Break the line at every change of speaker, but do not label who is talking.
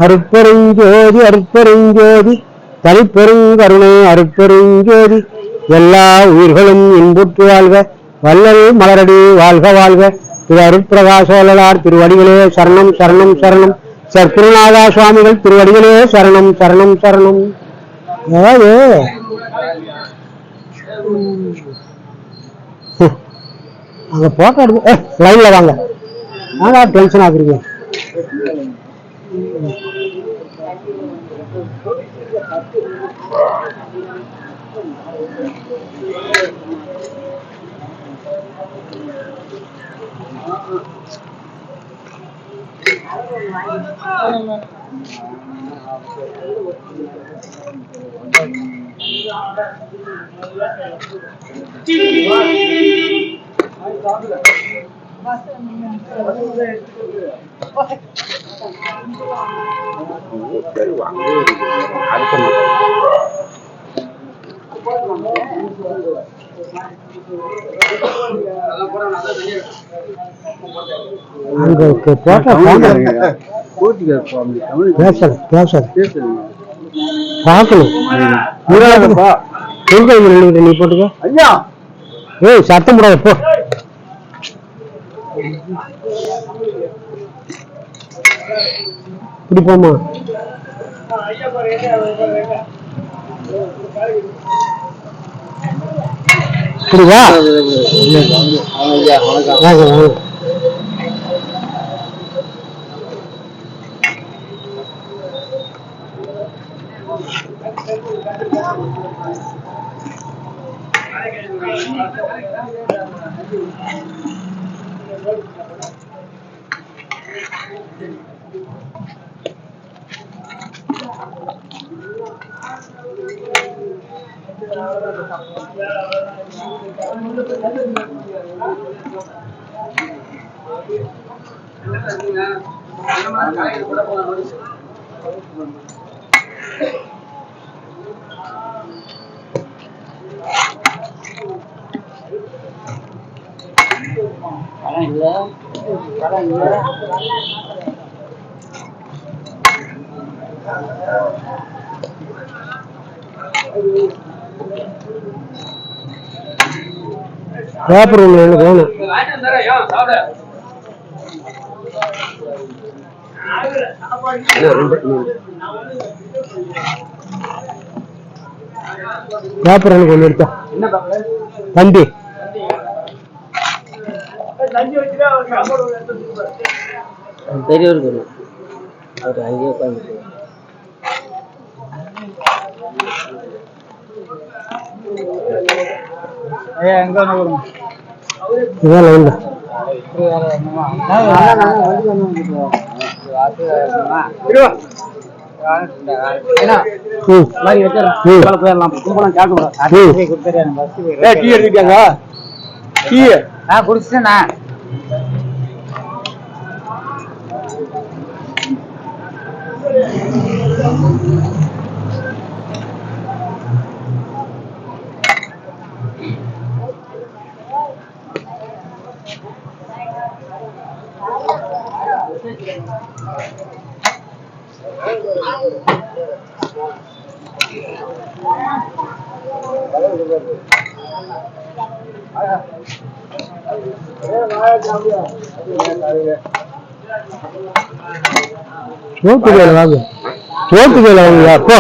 அருட்பெருஞ்சோதி அருட்பெருஞ்சோதி தனிப்பெருங்கருணை அருட்பெருஞ்சோதி எல்லா உயிர்களும் இன்புற்று வாழ்க வள்ளல் மலரடி வாழ்க வாழ்க. திரு அருட்பிரகாசோழலார் திருவடிகளே சரணம் சரணம் சரணம். சர்க்குருநாதா சுவாமிகள் திருவடிகளே சரணம் சரணம் சரணம். அதாவது அங்க போட்டோ எடுத்து லைன்ல வாங்க. ஆனா டென்ஷன் ஆகுறீங்க. நீ போட்டுக்க. ஏய் சத்தம் போடாத போ. இப்படி போமா. புரியுதா? பேப்பர் ஒன்று வேணும். பேப்பர் எனக்கு ஒன்று எடுத்தா தம்பி. பெரியவருக்கு அவர் அங்கேயே உட்காந்து குடிச்சிட்டேண்ணா. சோத்துக்கையில வாங்க, சோத்துக்கையில வாங்க. அப்போ